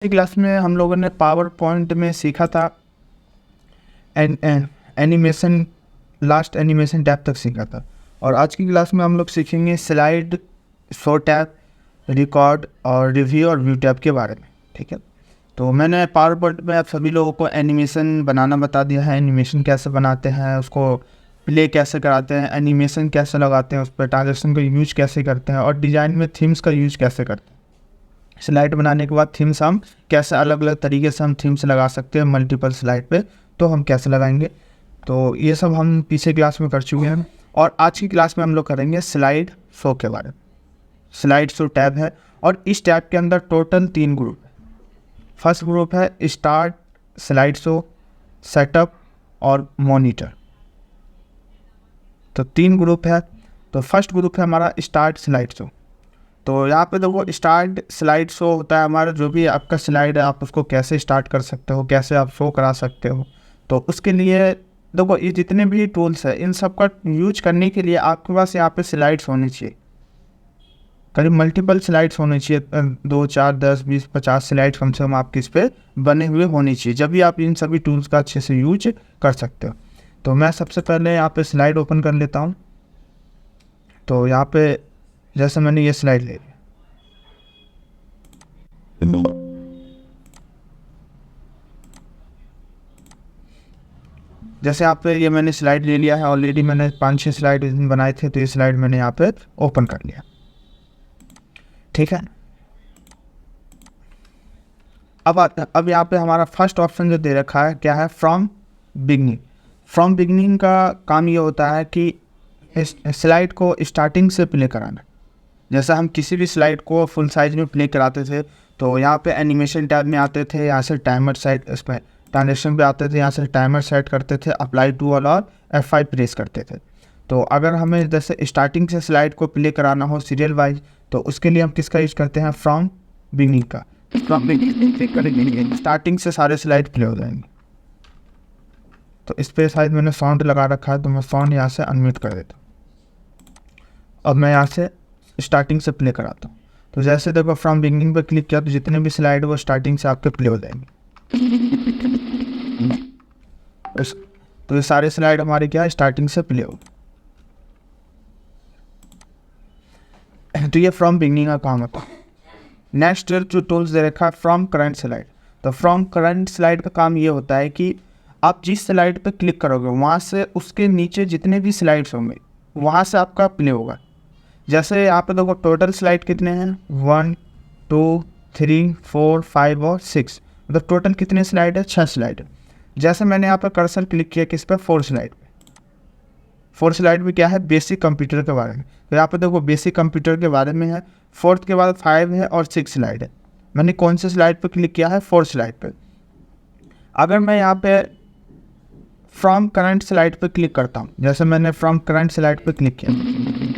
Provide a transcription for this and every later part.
Class में हम लोगों ने पावर पॉइंट में सीखा था एनिमेशन, लास्ट एनिमेशन टैब तक सीखा था। और आज की क्लास में हम लोग सीखेंगे स्लाइड, शो टैब, रिकॉर्ड और रिव्यू और व्यू टैब के बारे में। ठीक है, तो मैंने पावर पॉइंट में आप सभी लोगों को एनिमेशन बनाना बता दिया है। एनिमेशन कैसे बनाते हैं, उसको प्ले कैसे कराते हैं, एनिमेशन कैसे लगाते हैं, उस पर ट्रांजेक्शन का यूज कैसे करते हैं और डिज़ाइन में थीम्स का यूज कैसे करते हैं। स्लाइड बनाने के बाद थीम्स हम कैसे अलग अलग तरीके से हम थीम्स लगा सकते हैं मल्टीपल स्लाइड पे, तो हम कैसे लगाएंगे, तो ये सब हम पीछे क्लास में कर चुके हैं। और आज की क्लास में हम लोग करेंगे स्लाइड शो के बारे में। स्लाइड शो टैब है और इस टैब के अंदर टोटल 3 ग्रुप है। फर्स्ट ग्रुप है स्टार्ट, स्लाइड शो, सेटअप और मॉनिटर। तो 3 ग्रुप है। तो फर्स्ट ग्रुप है हमारा स्टार्ट स्लाइड शो। तो यहाँ पे देखो स्टार्ट स्लाइड शो होता है हमारा, जो भी आपका स्लाइड है आप उसको कैसे स्टार्ट कर सकते हो, कैसे आप शो करा सकते हो। तो उसके लिए देखो ये जितने भी टूल्स है इन सब का यूज करने के लिए आपके पास यहाँ पे स्लाइड्स होनी चाहिए, करीब मल्टीपल स्लाइड्स होने चाहिए। 2, 4, 10, 20, 50 स्लाइड्स कम से कम आपके इस पर बने हुए होनी चाहिए, जब भी आप इन सभी टूल्स का अच्छे से यूज कर सकते हो। तो मैं सबसे पहले यहाँ पे स्लाइड ओपन कर लेता हूँ। तो यहाँ पे जैसे मैंने ये स्लाइड ले लिया, जैसे यहाँ पे ये मैंने स्लाइड ले लिया है। ऑलरेडी मैंने 5-6 स्लाइड बनाए थे, तो ये स्लाइड मैंने यहाँ पे ओपन कर लिया। ठीक है, अब यहाँ पे हमारा फर्स्ट ऑप्शन जो दे रखा है क्या है, फ्रॉम बिगनिंग। फ्रॉम बिगनिंग का काम ये होता है कि इस स्लाइड को स्टार्टिंग से प्ले कराना। जैसा हम किसी भी स्लाइड को फुल साइज में प्ले कराते थे, तो यहाँ पे एनिमेशन टैब में आते थे, यहाँ से टाइमर सेट, इस पर ट्रांजेक्शन पे आते थे, यहाँ से टाइमर सेट करते थे, अप्लाई टू ऑल और F5 प्रेस करते थे। तो अगर हमें जैसे स्टार्टिंग से स्लाइड को प्ले कराना हो सीरियल वाइज, तो उसके लिए हम किसका यूज करते हैं, फ्रॉम बिगनिंग का। फ्रॉम बिगनिंग स्टार्टिंग से सारे स्लाइड प्ले हो जाएंगे। तो इस पर शायद मैंने साउंड लगा रखा है, तो मैं साउंड यहाँ से अनम्यूट कर देता हूँ। अब मैं यहाँ से स्टार्टिंग से प्ले कराता हूँ। तो जैसे देखो फ्रॉम बिगनिंग पर क्लिक किया, तो जितने भी स्लाइड वो स्टार्टिंग से आपके प्ले हो जाएंगे। तो ये सारे स्लाइड हमारे क्या है, स्टार्टिंग से प्ले हो। तो ये फ्रॉम बिगनिंग का काम होता है। नेक्स्ट जो टूल्स दे रखा है, फ्रॉम करंट स्लाइड। तो फ्रॉम करंट स्लाइड का काम ये होता है कि आप जिस स्लाइड पे क्लिक करोगे वहाँ से उसके नीचे जितने भी स्लाइड्स होंगे वहाँ से आपका प्ले होगा। जैसे यहाँ पे देखो टोटल स्लाइड कितने हैं, 1, 2, 3, 4, 5 और 6। मतलब टोटल कितने स्लाइड है, 6 स्लाइड है। जैसे मैंने यहाँ पर कर्सर क्लिक किया किस पे, 4 स्लाइड पे। 4 स्लाइड में क्या है, बेसिक कंप्यूटर के बारे में। तो यहाँ पे देखो बेसिक कंप्यूटर के बारे में है। 4th के बाद 5 है और 6 स्लाइड है। मैंने कौन से स्लाइड पे क्लिक किया है, 4 स्लाइड पे। अगर मैं यहाँ पे फ्रॉम करंट स्लाइड पे क्लिक करता हूँ, जैसे मैंने फ्रॉम करंट स्लाइड पे क्लिक किया,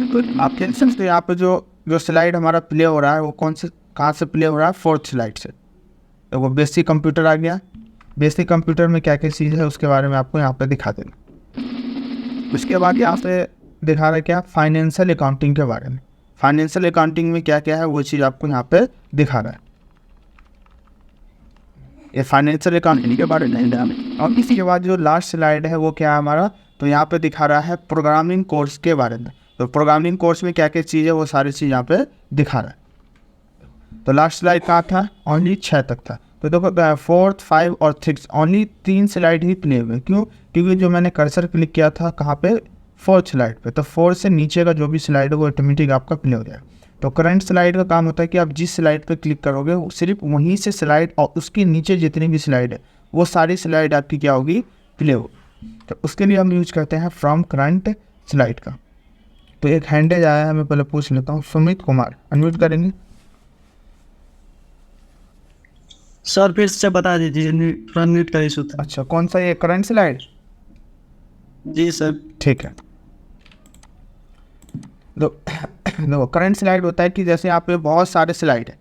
तो आप देख सकते हो यहाँ पे जो स्लाइड हमारा प्ले हो रहा है वो कौन से, कहाँ से प्ले हो रहा है, 4th स्लाइड से। तो वो बेसिक कंप्यूटर आ गया। बेसिक कंप्यूटर में क्या क्या चीज़ है उसके बारे में आपको यहाँ पे दिखा देंगे। उसके बाद यहाँ पे दिखा रहा है क्या, फाइनेंशियल अकाउंटिंग के बारे में। फाइनेंशियल अकाउंटिंग में क्या क्या है वो चीज़ आपको यहाँ पे दिखा रहा है। ये फाइनेंशियल अकाउंटिंग के बारे में। और इसी के बाद जो लास्ट स्लाइड है वो क्या है हमारा, तो यहाँ पे दिखा रहा है प्रोग्रामिंग कोर्स के बारे में। तो प्रोग्रामिंग कोर्स में क्या क्या चीज़ है वो सारी चीज़ यहाँ पे दिखा रहा है। तो लास्ट स्लाइड कहाँ था, ओनली 6 तक था। तो देखो 4th, 5 और 6 ओनली 3 स्लाइड ही प्ले हुए। क्यों, क्योंकि जो मैंने कर्सर क्लिक किया था कहाँ पे, 4th स्लाइड पे। तो 4 से नीचे का जो भी स्लाइड है वो ऑटोमेटिक आपका प्ले हो जाएगा। तो करंट स्लाइड का काम होता है कि आप जिस स्लाइड पे क्लिक करोगे सिर्फ वहीं से स्लाइड और उसके नीचे जितनी भी स्लाइड है वो सारी स्लाइड आपकी क्या होगी, प्ले हो। तो उसके लिए हम यूज करते हैं फ्रॉम करंट स्लाइड का। तो एक हैंडेज आया है, मैं पहले पूछ लेता हूँ। सुमित कुमार, अनम्यूट करेंगे। सर फिर से बता दीजिए, म्यूट का इशू था। अच्छा, कौन सा, ये करंट स्लाइड? जी सर। ठीक है। देखो करंट स्लाइड होता है कि जैसे यहाँ पे बहुत सारे स्लाइड है,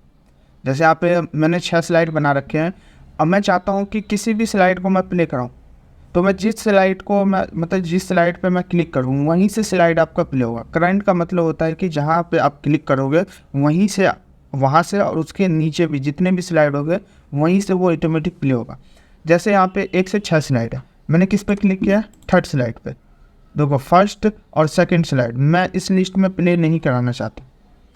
जैसे यहाँ पे मैंने 6 स्लाइड बना रखे हैं। अब मैं चाहता हूँ कि किसी भी स्लाइड को मैं प्ले कराऊँ, तो मैं जिस स्लाइड को मैं मतलब जिस स्लाइड पे मैं क्लिक करूँ वहीं से स्लाइड आपका प्ले होगा। करंट का मतलब होता है कि जहाँ पे आप क्लिक करोगे वहीं से, वहाँ से और उसके नीचे भी जितने भी स्लाइड होंगे वहीं से वो ऑटोमेटिक प्ले होगा। जैसे यहाँ पे 1 से 6 स्लाइड है, मैंने किस पे क्लिक किया, थर्ड स्लाइड पे। देखो फर्स्ट और सेकंड स्लाइड मैं इस लिस्ट में प्ले नहीं कराना चाहता,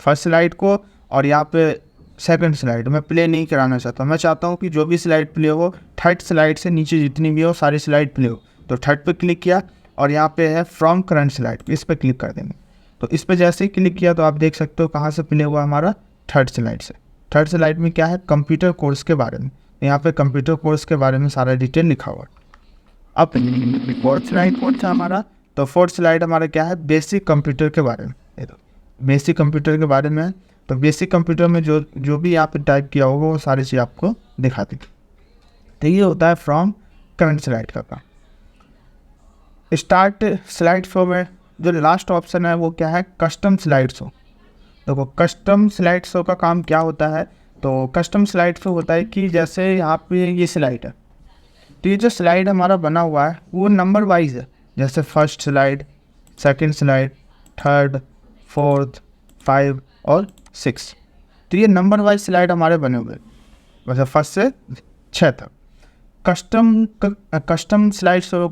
फर्स्ट स्लाइड को और यहाँ पे सेकंड स्लाइड मैं प्ले नहीं कराना चाहता। मैं चाहता हूँ कि जो भी स्लाइड प्ले हो थर्ड स्लाइड से नीचे जितनी भी हो सारी स्लाइड प्ले हो। तो थर्ड पे क्लिक किया और यहाँ पे है फ्रॉम करंट स्लाइड, इस पर क्लिक कर देंगे। तो इस पर जैसे ही क्लिक किया तो आप देख सकते हो कहाँ से प्ले हुआ हमारा, थर्ड स्लाइड से। थर्ड स्लाइड में क्या है, कंप्यूटर कोर्स के बारे में, यहाँ पे कंप्यूटर कोर्स के बारे में सारा डिटेल लिखा हुआ है। अब फोर्थ स्लाइड कौन सा हमारा, तो फोर्थ स्लाइड हमारा क्या है, बेसिक कंप्यूटर के बारे में। ये तो बेसिक कंप्यूटर के बारे में है, तो बेसिक कंप्यूटर में जो भी आप टाइप किया होगा वो सारी चीज़ आपको दिखा देगी। तो ये होता है फ्रॉम करंट स्लाइड का काम। स्टार्ट स्लाइड शो में जो लास्ट ऑप्शन है वो क्या है, कस्टम स्लाइड शो। देखो कस्टम स्लाइड शो का काम क्या होता है, तो कस्टम स्लाइड शो होता है कि जैसे यहाँ पे ये स्लाइड है, तो ये जो स्लाइड हमारा बना हुआ है वो नंबर वाइज है, जैसे first slide, second slide, third, fourth, 5 और 6। तो ये नंबर वाइज स्लाइड हमारे बने हुए, मतलब फर्स्ट से 6 तक। कस्टम स्लाइड शो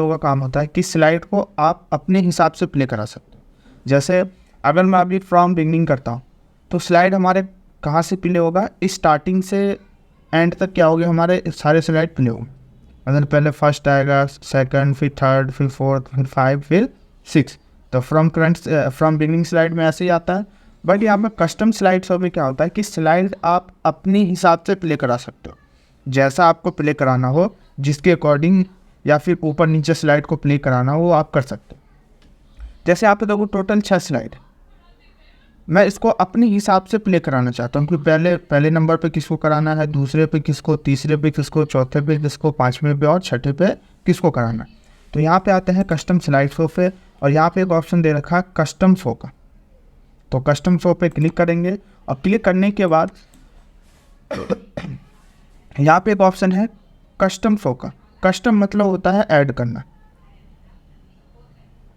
का काम होता है कि स्लाइड को आप अपने हिसाब से प्ले करा सकते हो। जैसे अगर मैं अभी फ्रॉम बिगनिंग करता हूँ तो स्लाइड हमारे कहाँ से प्ले होगा, स्टार्टिंग से एंड तक क्या होगा, हमारे सारे स्लाइड प्ले होंगे। मतलब पहले फर्स्ट आएगा, सेकंड, फिर थर्ड, फिर फोर्थ, फिर 5, फिर 6। तो फ्रॉम बिगनिंग स्लाइड में ऐसे ही आता है। बट यहाँ पर कस्टम स्लाइड शो में क्या होता है कि स्लाइड आप अपने हिसाब से प्ले करा सकते हो, जैसा आपको प्ले कराना हो, जिसके अकॉर्डिंग या फिर ऊपर नीचे स्लाइड को प्ले कराना हो वो आप कर सकते हो। जैसे आप देखो टोटल 6 स्लाइड, मैं इसको अपने हिसाब से प्ले कराना चाहता हूँ कि पहले नंबर पे किसको कराना है, दूसरे पे किसको, तीसरे पे किसको, चौथे पे किसको, पाँचवें पे और छठे पे किसको कराना है। तो यहाँ पे आते हैं कस्टम स्लाइड शो पे, और यहाँ पे एक ऑप्शन दे रखा है कस्टम शो का। तो कस्टम शो पे क्लिक करेंगे और क्लिक करने के बाद यहाँ पे एक ऑप्शन है कस्टम शो का। कस्टम मतलब होता है ऐड करना।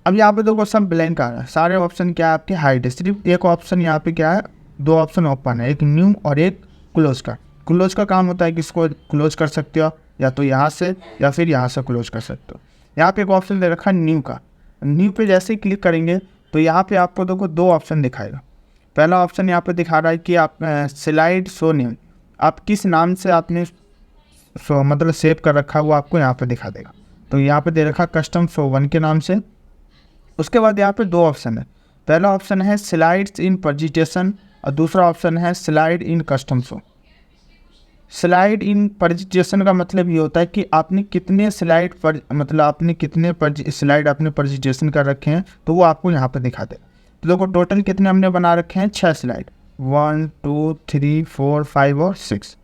अब यहाँ पे देखो सब ब्लैंक आ रहा है, सारे ऑप्शन क्या है आपके हाइड है, सिर्फ एक ऑप्शन यहाँ पे क्या है, 2 ऑप्शन ओपन है, एक न्यू और एक क्लोज का। क्लोज का काम होता है कि इसको क्लोज कर सकते हो या तो यहाँ से या फिर यहाँ से क्लोज कर सकते हो। यहाँ पे एक ऑप्शन दे रखा है न्यू का। न्यू पे जैसे ही क्लिक करेंगे तो यहाँ पे आपको देखो 2 ऑप्शन दिखाएगा। पहला ऑप्शन यहाँ पे दिखा रहा है कि आप स्लाइड शो नेम, आप किस नाम से आपने मतलब सेव कर रखा है वो आपको यहाँ पे दिखा देगा। तो यहाँ पे दे रखा कस्टम शो 1 के नाम से। उसके बाद यहाँ पे 2 ऑप्शन है, पहला ऑप्शन है स्लाइड्स इन प्रेजेंटेशन और दूसरा ऑप्शन है slide in custom show. Slide in presentation का मतलब ये होता है कि आपने कितने स्लाइड पर, मतलब आपने कितने स्लाइड अपने प्रेजेंटेशन कर रखे हैं, तो वो आपको यहाँ पे दिखा देगा। तो देखो टोटल कितने हमने बना रखे हैं, 6 स्लाइड, 1 2 3 4 5 और 6।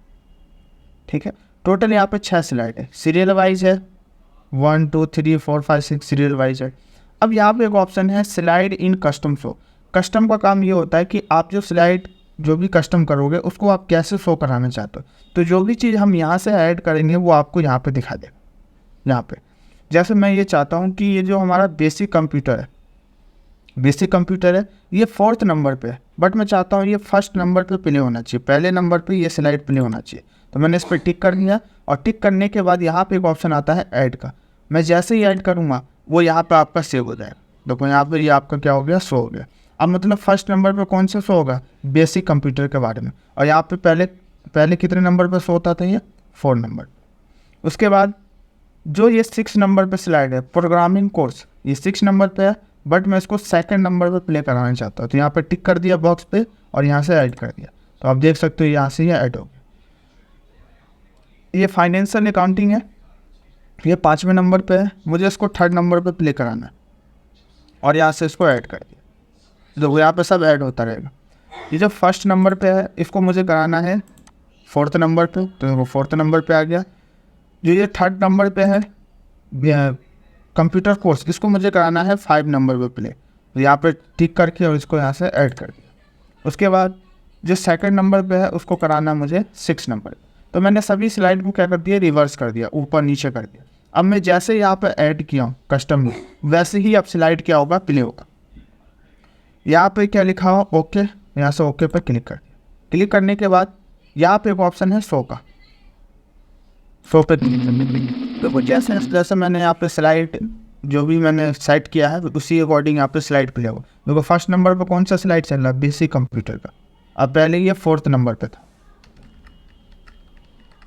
ठीक है, टोटल यहाँ पे 6 स्लाइड है, सीरियल वाइज है, 1 2 3 4 5 6 सीरियल वाइज है। अब यहाँ पे एक ऑप्शन है slide in custom show. Custom का काम ये होता है कि आप जो स्लाइड जो भी कस्टम करोगे उसको आप कैसे शो कराना चाहते हो, तो जो भी चीज़ हम यहाँ से ऐड करेंगे वो आपको यहाँ पे दिखा देगा। यहाँ पे जैसे मैं ये चाहता हूँ कि ये जो हमारा बेसिक कंप्यूटर है ये 4th नंबर पे है, बट मैं चाहता हूँ ये 1st नंबर पे प्ले होना चाहिए, पहले नंबर पे ये स्लाइड प्ले होना चाहिए। तो मैंने इस पर टिक कर दिया और टिक करने के बाद यहाँ पे एक ऑप्शन आता है ऐड का। मैं जैसे ही ऐड करूँगा वो यहाँ पे आपका सेव हो जाएगा। देखो यहाँ पे ये आपका क्या हो गया, शो हो गया। अब मतलब 1st नंबर पे कौन सा शो होगा, बेसिक कंप्यूटर के बारे में, और यहाँ पे पहले कितने नंबर पे शो होता था, ये 4 नंबर। उसके बाद जो ये 6 नंबर पे स्लाइड है प्रोग्रामिंग कोर्स, ये 6 नंबर पे है, बट मैं इसको 2nd नंबर पे प्ले कराना चाहता हूँ। तो यहाँ पे टिक कर दिया बॉक्स पे और यहाँ से ऐड कर दिया। तो आप देख सकते हो यहाँ से ये ऐड हो गया। ये फाइनेंशियल अकाउंटिंग है, ये 5वें नंबर पे है, मुझे इसको 3rd नंबर पे प्ले कराना है और यहाँ से इसको ऐड कर दिया। देखो यहाँ पे सब ऐड होता रहेगा। ये जो 1st नंबर पे है इसको मुझे कराना है 4th नंबर पे, तो वो 4th नंबर पे आ गया। जो ये 3rd नंबर पे है कंप्यूटर कोर्स, इसको मुझे कराना है 5 नंबर पे प्ले, तो यहाँ पे टिक करके और इसको यहाँ से ऐड कर दिया। उसके बाद जो 2nd नंबर पे है उसको कराना मुझे 6 नंबर। तो मैंने सभी स्लाइड को क्या कर दिया, रिवर्स कर दिया, ऊपर नीचे कर दिया। अब मैं जैसे यहाँ पे ऐड किया हूँ कस्टम में, वैसे ही अब स्लाइड क्या होगा, प्ले होगा। यहाँ पे क्या लिखा हो, ओके, यहाँ से ओके पे क्लिक कर दिया। क्लिक करने के बाद यहाँ पे एक ऑप्शन है शो का, शो पे तो जैसे जैसे मैंने यहाँ पे स्लाइड जो भी मैंने सेट किया है उसी अकॉर्डिंग यहाँ पे स्लाइड प्ले होगा। देखो फर्स्ट नंबर पे कौन सा स्लाइड चल रहा है, बेसिक कंप्यूटर का। अब पहले ये 4th नंबर पे था,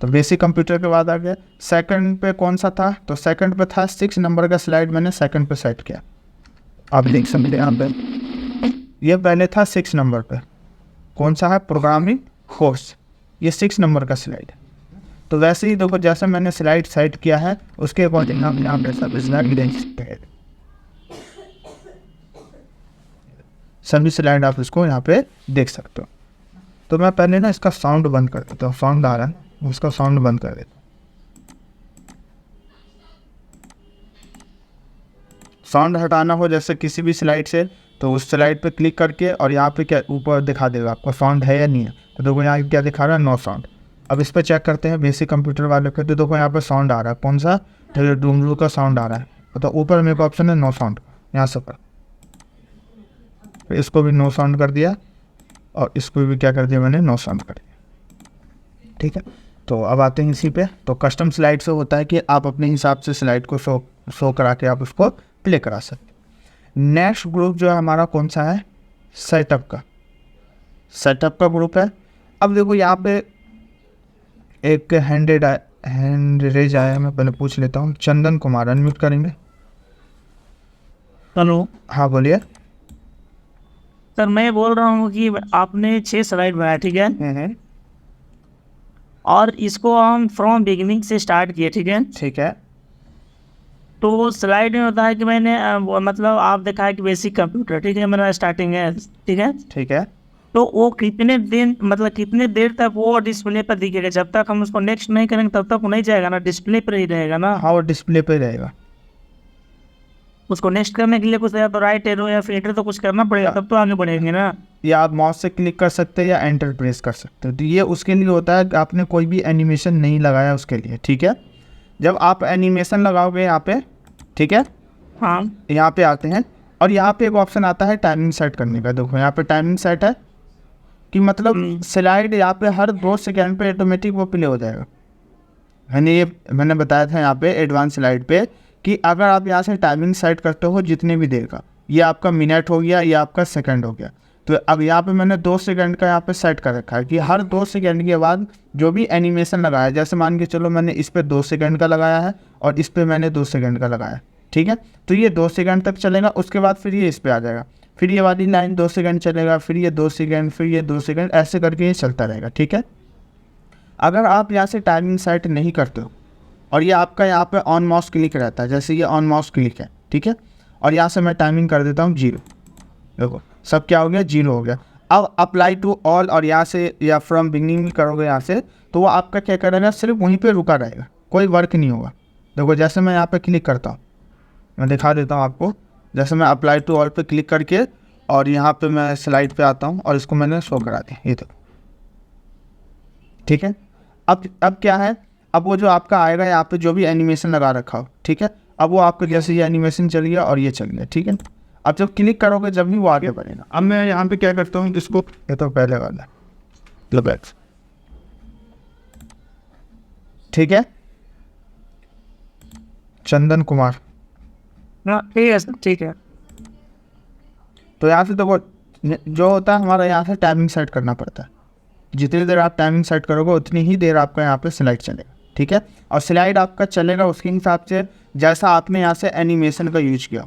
तो बेसिक कंप्यूटर के बाद आ गया। सेकंड पे कौन सा था, तो सेकंड पे था 6 नंबर का स्लाइड, मैंने सेकंड पे सेट किया। आप देख सकते हैं यहाँ पे ये पहले था 6 नंबर पे, कौन सा है, प्रोग्रामिंग कोर्स, ये 6 नंबर का स्लाइड है। तो वैसे ही देखो जैसे मैंने स्लाइड सेट किया है उसके अकॉर्डिंग आप यहाँ पे सब स्लाइड देख सकते हैं। सभी स्लाइड आप इसको यहाँ पे देख सकते हो। तो मैं पहले ना इसका साउंड बंद कर देता हूँ, साउंड आ रहा है उसका साउंड बंद कर देता हूँ। साउंड हटाना हो जैसे किसी भी स्लाइड से, तो उस स्लाइड पे क्लिक करके और यहाँ पे क्या ऊपर दिखा देगा आपको साउंड है या नहीं है। तो देखो यहाँ क्या दिखा रहा है, नो साउंड। अब इस पर चेक करते हैं बेसिक कंप्यूटर वाले पे, तो देखो यहाँ पे साउंड आ रहा है, कौन सा, तो डूमरू का साउंड आ रहा है। तो ऊपर मेरे को ऑप्शन है नो साउंड, यहाँ से पर तो इसको भी नो साउंड कर दिया और इसको भी क्या कर दिया मैंने, नो साउंड कर दिया। ठीक है, तो अब आते हैं इसी पे। तो कस्टम स्लाइड से होता है कि आप अपने हिसाब से स्लाइड को शो करा के आप उसको प्ले करा सकते। नेक्स्ट ग्रुप जो है हमारा कौन सा है, सेटअप का, सेटअप का ग्रुप है। अब देखो यहाँ पे एक हैंड रेज आया, मैं पहले पूछ लेता हूँ। चंदन कुमार, अनम्यूट करेंगे। हेलो हाँ बोलिए। सर, मैं बोल रहा हूँ कि आपने 6 स्लाइड बनाया, ठीक है, और इसको हम फ्रॉम बिगिनिंग से स्टार्ट किए, ठीक है। ठीक है, तो स्लाइड में होता है कि मैंने मतलब आप देखा है कि बेसिक कंप्यूटर, ठीक है, मेरा स्टार्टिंग है, ठीक है। ठीक है, तो वो कितने दिन मतलब कितने देर तक वो डिस्प्ले पर दिखेगा, जब तक हम उसको नेक्स्ट नहीं करेंगे तब तक वो नहीं जाएगा ना, डिस्प्ले पर ही रहेगा ना। हाँ वो डिस्प्ले पे रहेगा। उसको नेक्स्ट करने के लिए कुछ या तो राइट एरो या फिर एंटर तो कुछ करना पड़ेगा, तब तो आगे बढ़ेंगे ना। या आप माउस से क्लिक कर सकते हैं या एंटर प्रेस कर सकते हो। तो ये उसके लिए होता है कि आपने कोई भी एनिमेशन नहीं लगाया उसके लिए। ठीक है, जब आप एनिमेशन लगाओगे यहाँ पे, ठीक है, हाँ, यहाँ पे आते हैं और यहाँ पे एक ऑप्शन आता है टाइमिंग सेट करने का। देखो यहाँ पे टाइमिंग सेट है कि मतलब स्लाइड यहाँ पे हर 2 सेकेंड पे ऑटोमेटिक वो प्ले हो जाएगा। मैंने बताया था यहाँ पे एडवांस स्लाइड पे कि अगर आप यहाँ से टाइमिंग सेट करते हो जितने भी देर का, ये आपका मिनट हो गया, ये आपका सेकंड हो गया। तो अब यहाँ पे मैंने 2 सेकंड का यहाँ पे सेट कर रखा है कि हर 2 सेकंड के बाद जो भी एनिमेशन लगाया, जैसे मान के चलो मैंने इस पे 2 सेकंड का लगाया है और इस पे मैंने 2 सेकंड का लगाया, ठीक है, तो ये 2 सेकंड तक चलेगा। उसके बाद फिर ये इस पे आ जाएगा, फिर ये वाली लाइन 2 सेकंड चलेगा, फिर ये 2 सेकंड, फिर ये 2 सेकंड, ऐसे करके ये चलता रहेगा। ठीक है, अगर आप यहाँ से टाइमिंग सेट नहीं करते हो और ये आपका यहाँ पे ऑन माउस क्लिक रहता है, जैसे ये ऑन माउस क्लिक है, ठीक है, और यहाँ से मैं टाइमिंग कर देता हूँ 0, देखो सब क्या हो गया, 0 हो गया। अब अप्लाई टू ऑल और यहाँ से या फ्रॉम बिगनिंग भी करोगे यहाँ से, तो वो आपका क्या करेगा, सिर्फ वहीं पे रुका रहेगा, कोई वर्क नहीं होगा। देखो जैसे मैं यहाँ पे क्लिक करता हूँ, मैं दिखा देता हूँ आपको। जैसे मैं अप्लाई टू ऑल पे क्लिक करके और यहाँ पे मैं स्लाइड पे आता हूँ और इसको मैंने शो करा दिया, ये देखो, ठीक है। अब क्या है, अब वो जो आपका आएगा यहाँ पे जो भी एनिमेशन लगा रखा हो, ठीक है, अब वो आपको जैसे ये एनिमेशन चल गया और ये चल गया, ठीक है। अब जब क्लिक करोगे जब भी वो आगे बढ़ेगा। अब मैं यहाँ पे क्या करता हूँ, इसको, ये तो पहले वाला है, ठीक है, चंदन कुमार, ठीक है सर, ठीक है। तो यहाँ से देखो जो होता है हमारा, यहाँ से टाइमिंग सेट करना पड़ता है। जितनी देर आप टाइमिंग सेट करोगे उतनी ही देर आपका यहाँ पे स्लाइड चलेगा, ठीक है। और स्लाइड आपका चलेगा उसके हिसाब से जैसा आपने यहाँ से एनिमेशन का यूज किया।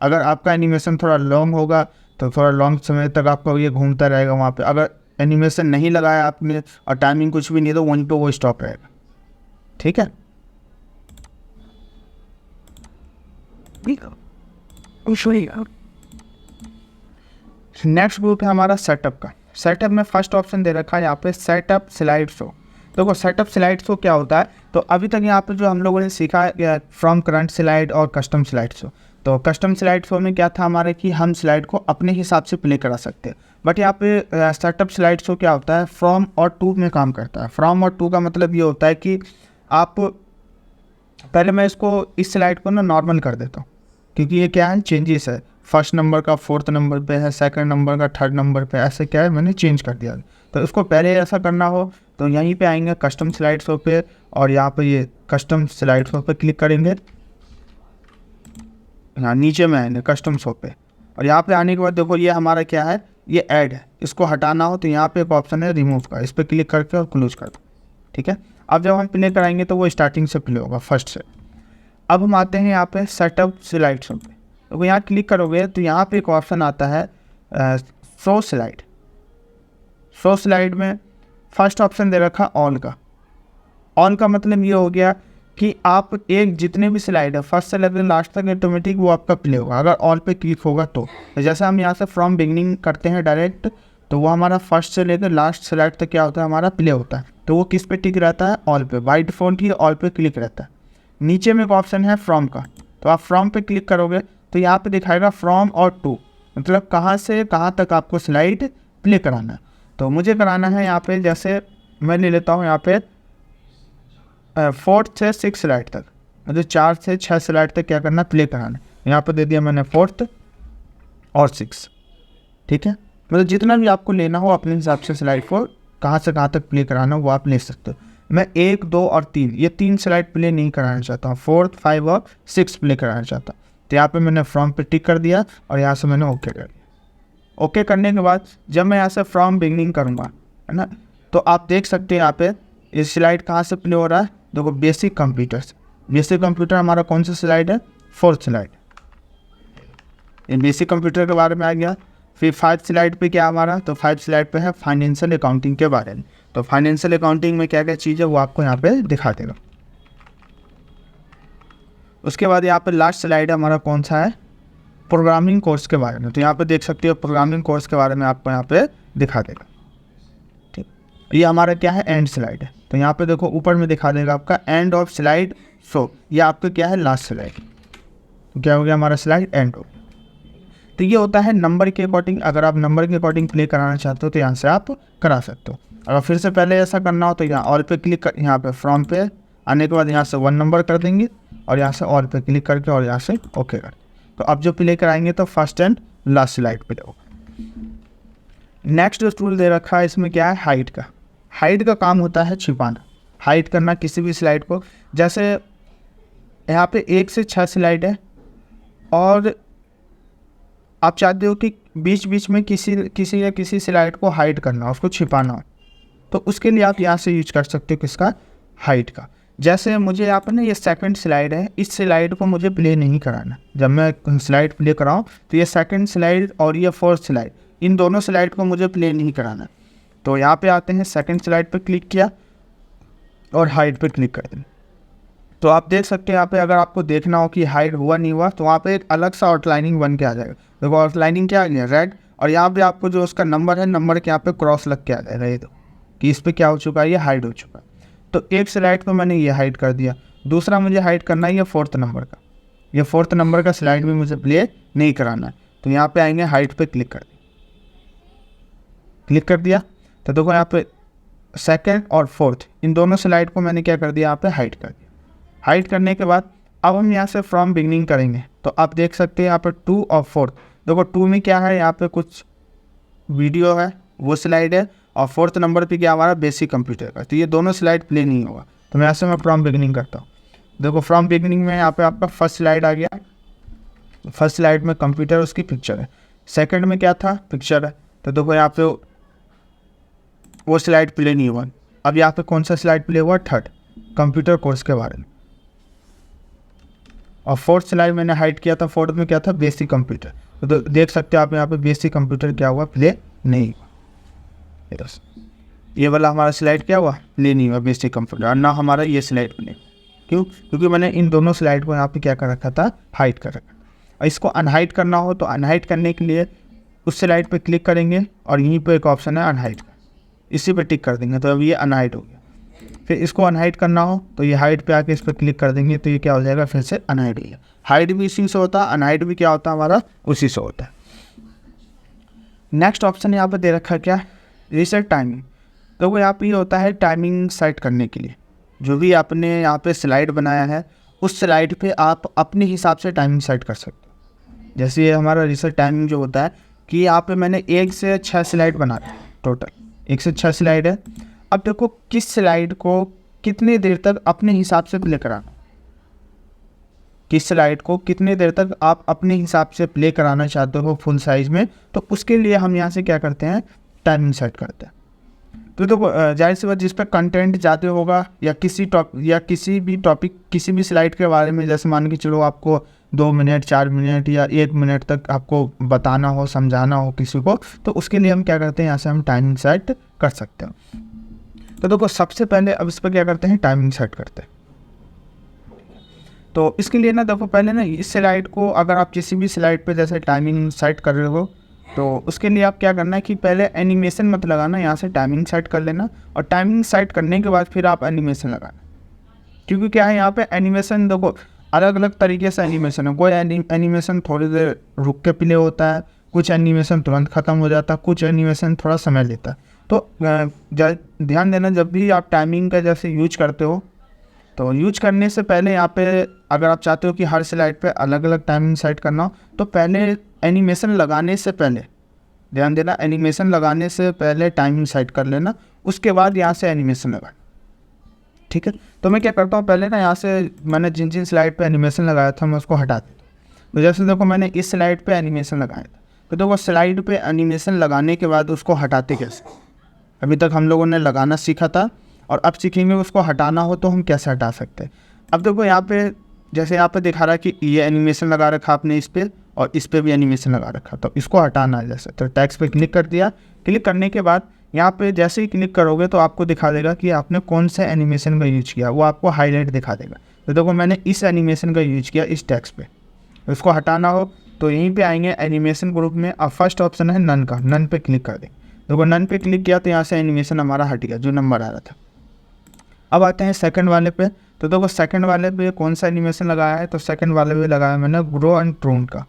अगर आपका एनिमेशन थोड़ा लॉन्ग होगा तो थोड़ा लॉन्ग समय तक आपका ये घूमता रहेगा वहाँ पे। अगर एनिमेशन नहीं लगाया आपने और टाइमिंग कुछ भी नहीं, तो वहीं पे वो स्टॉप रहेगा, ठीक है। नेक्स्ट ग्रुप है हमारा सेटअप का। सेटअप में फर्स्ट ऑप्शन दे रखा है यहाँ पे सेटअप स्लाइड शो। देखो सेटअप स्लाइड शो क्या होता है, तो अभी तक यहाँ पे जो हम लोगों ने सीखा है फ्रॉम करंट स्लाइड और कस्टम स्लाइड शो। तो कस्टम स्लाइड शो में क्या था हमारे कि हम स्लाइड को अपने हिसाब से प्ले करा सकते हैं। बट यहाँ पे सेटअप स्लाइड शो क्या होता है, फ्रॉम और टू में काम करता है। फ्रॉम और टू का मतलब ये होता है कि आप, पहले मैं इसको इस स्लाइड को ना नॉर्मल कर देता हूँ क्योंकि ये क्या है, चेंजेस है। फर्स्ट नंबर का 4th नंबर पे है, सेकंड नंबर का 3rd नंबर पे, ऐसे क्या है मैंने चेंज कर दिया। तो इसको पहले ऐसा करना हो तो यहीं पे आएंगे कस्टम स्लाइड शो पे और यहाँ पे ये कस्टम स्लाइड शो पे क्लिक करेंगे। यहाँ नीचे में आएंगे कस्टम शो पे और यहाँ पे आने के बाद देखो ये हमारा क्या है, ये ऐड है। इसको हटाना हो तो यहाँ पे एक ऑप्शन है रिमूव का, इस पर क्लिक करके और क्लोज कर दो। ठीक है, अब जब हम प्ले कराएंगे तो वो स्टार्टिंग से प्ले होगा, फर्स्ट से। अब हम आते हैं यहाँ पे सेटअप स्लाइड शो पे, तो यहाँ क्लिक करोगे तो यहाँ पे एक ऑप्शन आता है शो स्लाइड। शो स्लाइड में फर्स्ट ऑप्शन दे रखा ऑन का। ऑन का मतलब ये हो गया कि आप एक जितने भी स्लाइड है फर्स्ट से लेकर लास्ट तक ऑटोमेटिक वो आपका प्ले होगा अगर ऑल पे क्लिक होगा तो जैसे हम यहाँ से फ्रॉम बिगनिंग करते हैं डायरेक्ट, तो वो हमारा फर्स्ट से लेकर लास्ट स्लाइड तक क्या होता है, हमारा प्ले होता है। तो वो किस पे टिक रहता है, ऑल पे। बाय डिफॉल्ट ही ऑल पे क्लिक रहता है। नीचे में एक ऑप्शन है फ्रॉम का, तो आप फ्रॉम पे क्लिक करोगे तो यहाँ पे दिखाएगा फ्रॉम और टू, मतलब कहाँ से कहाँ तक आपको स्लाइड प्ले कराना है। तो मुझे कराना है यहाँ पे, जैसे मैं ले लेता हूँ यहाँ पे 4 से 6 स्लाइड तक, मतलब 4 से 6 स्लाइड तक क्या करना, प्ले कराना है। यहाँ पे दे दिया मैंने 4th और 6। ठीक है, मतलब जितना भी आपको लेना हो अपने हिसाब से स्लाइड को कहाँ से कहाँ तक प्ले कराना हो वो आप ले सकते हो। मैं 1, 2 और 3 ये 3 स्लाइड प्ले नहीं कराना चाहता हूँ, 4th, 5 और 6 प्ले कराना चाहता हूँ। तो यहाँ पे मैंने फ्रॉम पे टिक कर दिया और यहाँ से मैंने ओके कर दिया। ओके करने के बाद जब मैं यहाँ से फ्रॉम बिगनिंग करूँगा, है ना, तो आप देख सकते हैं यहाँ पे इस स्लाइड कहाँ से प्ले हो रहा है। देखो बेसिक कंप्यूटर से, बेसिक कंप्यूटर हमारा कौन सा स्लाइड है, 4th स्लाइड। ये बेसिक कंप्यूटर के बारे में आ गया। फिर 5 स्लाइड पे क्या हमारा, तो 5 स्लाइड पे है फाइनेंशियल अकाउंटिंग के बारे में। तो फाइनेंशियल अकाउंटिंग में क्या क्या चीज़ है वो आपको यहाँ पे दिखा देगा। उसके बाद यहाँ पे लास्ट स्लाइड हमारा कौन सा है, प्रोग्रामिंग कोर्स के बारे में। तो यहाँ पे देख सकते हो प्रोग्रामिंग कोर्स के बारे में आपको यहाँ पे दिखा देगा। ठीक, ये हमारा क्या है, एंड स्लाइड है। तो यहाँ पे देखो ऊपर में दिखा देगा आपका एंड ऑफ स्लाइड शो, ये आपका क्या है, लास्ट स्लाइड। तो क्या हो गया, हमारा स्लाइड एंड हो गया। तो ये होता है नंबर के अकॉर्डिंग। अगर आप नंबर के अकॉर्डिंग प्ले कराना चाहते हो तो यहाँ से आप करा सकते हो। अगर फिर से पहले ऐसा करना हो तो यहाँ ऑल पे क्लिक कर, यहाँ पे फ्रॉम पे आने के बाद यहाँ से 1 नंबर कर देंगे और यहाँ से ऑल पे क्लिक करके और यहाँ से ओके कर। तो अब जो प्ले कराएंगे तो फर्स्ट एंड लास्ट स्लाइड पे होगा। नेक्स्ट जो टूल दे रखा है इसमें क्या है, हाइड का। हाइड का काम होता है छिपाना, हाइड करना किसी भी स्लाइड को। जैसे यहाँ पे 1 से 6 स्लाइड है और आप चाहते हो कि बीच बीच में किसी स्लाइड को हाइड करना, उसको छिपाना हो, तो उसके लिए आप यहाँ से यूज कर सकते हो किसका, हाइड का। जैसे मुझे यहाँ पर ना ये सेकंड स्लाइड है, इस स्लाइड को मुझे प्ले नहीं कराना। जब मैं स्लाइड प्ले कराऊँ तो ये सेकंड स्लाइड और ये 4th स्लाइड, इन दोनों स्लाइड को मुझे प्ले नहीं कराना। तो यहाँ पे आते हैं, सेकंड स्लाइड पे क्लिक किया और हाइड पे क्लिक कर दें। तो आप देख सकते हैं यहाँ पे अगर आपको देखना हो कि हाइड हुआ नहीं हुआ तो वहाँ पे एक अलग सा आउटलाइनिंग बन के आ जाएगा। देखो आउटलाइनिंग क्या आ गया, रेड, और यहाँ पे आपको जो उसका नंबर है, नंबर के यहाँ पे क्रॉस लग के आ जाएगा ये, तो कि इस पर क्या हो चुका है, ये हाइड हो चुका है। तो एक स्लाइड को मैंने ये हाइड कर दिया। दूसरा मुझे हाइड करना है ये 4th नंबर का, ये 4th नंबर का स्लाइड भी मुझे प्ले नहीं कराना है। तो यहाँ पे आएंगे, हाइड पे क्लिक कर दिया, क्लिक कर दिया। तो देखो यहाँ पे सेकंड और 4th इन दोनों स्लाइड को मैंने क्या कर दिया, यहाँ पे हाइड कर दिया। हाइड करने के बाद अब हम यहाँ से फ्रॉम बिगनिंग करेंगे तो आप देख सकते हैं यहाँ पे 2 और 4th। देखो 2 में क्या है, यहाँ पे कुछ वीडियो है, वो स्लाइड है, और 4th नंबर पे क्या हमारा बेसिक कंप्यूटर का। तो ये दोनों स्लाइड प्ले नहीं होगा। तो मैं यहाँ से फ्रॉम बिगनिंग करता हूँ। देखो फ्रॉम बिगनिंग में यहाँ पे आपका फर्स्ट स्लाइड आ गया। फर्स्ट स्लाइड में कंप्यूटर, उसकी पिक्चर है। सेकंड में क्या था, पिक्चर है। तो देखो यहाँ पे वो स्लाइड प्ले नहीं हुआ। अब यहाँ पे कौन सा स्लाइड प्ले हुआ, 3rd, कंप्यूटर कोर्स के बारे में। और 4th स्लाइड मैंने हाइड किया था, 4th में क्या था, बेसिक कंप्यूटर। तो देख सकते हो आप यहाँ पे बेसिक कंप्यूटर क्या हुआ, प्ले नहीं हुआ। ये वाला हमारा स्लाइड क्या हुआ, प्ले नहीं हुआ, बेसिक कंप्यूटर। और ना हमारा ये स्लाइड प्ले, क्यों, क्योंकि मैंने इन दोनों स्लाइड को यहाँ पे क्या कर रखा था, हाइड कर रखा। और इसको अनहाइड करना हो तो अनहाइड करने के लिए उस स्लाइड पे क्लिक करेंगे और यहीं पे एक ऑप्शन है अनहाइड का, इसी पे टिक कर देंगे तो अब ये अनहाइड हो गया। फिर इसको अनहाइड करना हो तो ये हाइड पे आके इस पर क्लिक कर देंगे तो ये क्या हो जाएगा, फिर से अनहाइड हो गया। हाइड भी इसी से होता है, अनहाइड भी क्या होता है हमारा, उसी से होता है। नेक्स्ट ऑप्शन यहाँ पे दे रखा है क्या, रीसेट टाइमिंग। तो वो यहाँ पे ये होता है टाइमिंग सेट करने के लिए। जो भी आपने यहाँ पे स्लाइड बनाया है उस स्लाइड पे आप अपने हिसाब से टाइमिंग सेट कर सकते हो। जैसे ये हमारा रीसेट टाइमिंग जो होता है कि यहाँ पे मैंने 1 से 6 स्लाइड बना दी, टोटल 1 से 6 स्लाइड है। अब देखो किस स्लाइड को कितनी देर तक अपने हिसाब से प्ले कराना, किस स्लाइड को कितनी देर तक आप अपने हिसाब से प्ले कराना चाहते हो फुल साइज में, तो उसके लिए हम यहाँ से क्या करते हैं, टाइमिंग सेट करते हैं। तो देखो जाहिर सी बात जिस पर कंटेंट ज़्यादा होगा या किसी भी टॉपिक किसी भी स्लाइड के बारे में, जैसे मान के चलो आपको 2 मिनट 4 मिनट या 1 मिनट तक आपको बताना हो, समझाना हो किसी को, तो उसके लिए हम क्या करते हैं, यहाँ से हम टाइमिंग सेट कर सकते हैं। तो देखो सबसे पहले अब इस पर क्या करते हैं, टाइमिंग सेट करते हैं। तो इसके लिए ना देखो पहले ना इस स्लाइड को, अगर आप किसी भी स्लाइड पे जैसे टाइमिंग सेट कर रहे हो, तो उसके लिए आप क्या करना है कि पहले एनिमेशन मत लगाना, यहाँ से टाइमिंग सेट कर लेना, और टाइमिंग सेट करने के बाद फिर आप एनिमेशन लगाना। क्योंकि क्या है यहाँ पे एनिमेशन देखो अलग अलग तरीके से एनिमेशन है, कोई एनिमेशन थोड़ी देर रुक के प्ले होता है, कुछ एनिमेशन तुरंत ख़त्म हो जाता है, कुछ एनिमेशन थोड़ा समय लेता है। तो ध्यान देना जब भी आप टाइमिंग का जैसे यूज करते हो, तो यूज करने से पहले यहाँ पे अगर आप चाहते हो कि हर स्लाइड पे अलग अलग टाइमिंग सेट करना हो, तो पहले एनिमेशन लगाने से पहले ध्यान देना, एनिमेशन लगाने से पहले टाइमिंग सेट कर लेना, उसके बाद यहाँ से एनिमेशन लगाना। ठीक है, तो मैं क्या करता हूँ, पहले ना यहाँ से मैंने जिन जिन स्लाइड पे एनिमेशन लगाया था मैं उसको हटा देता हूँ। तो जैसे देखो मैंने इस स्लाइड पे एनिमेशन लगाया था, तो देखो स्लाइड पे एनिमेशन लगाने के बाद उसको हटाते कैसे, अभी तक हम लोगों ने लगाना सीखा था और अब सीखेंगे उसको हटाना हो तो हम कैसे हटा सकते हैं। अब देखो यहाँ पे जैसे यहाँ पे दिखा रहा है कि ये एनिमेशन लगा रखा आपने इस पर और इस पर भी एनिमेशन लगा रखा, तो इसको हटाना है जैसे, तो टैक्स पे क्लिक कर दिया। क्लिक करने के बाद यहाँ पे जैसे ही क्लिक करोगे तो आपको दिखा देगा कि आपने कौन सा एनिमेशन का यूज किया, वो आपको हाईलाइट दिखा देगा। तो देखो मैंने इस एनिमेशन का यूज किया इस टैक्स पे, इसको हटाना हो तो यहीं पे आएंगे एनिमेशन ग्रुप में, अब फर्स्ट ऑप्शन है नन का, नन पे क्लिक कर दें। देखो नन पे क्लिक किया तो यहाँ से एनिमेशन हमारा हट गया जो नंबर आ रहा था। अब आते हैं सेकंड वाले पे, तो देखो सेकंड वाले पे कौन सा एनिमेशन लगाया है, तो सेकंड वाले पे लगाया मैंने ग्रो एंड ट्रोन का।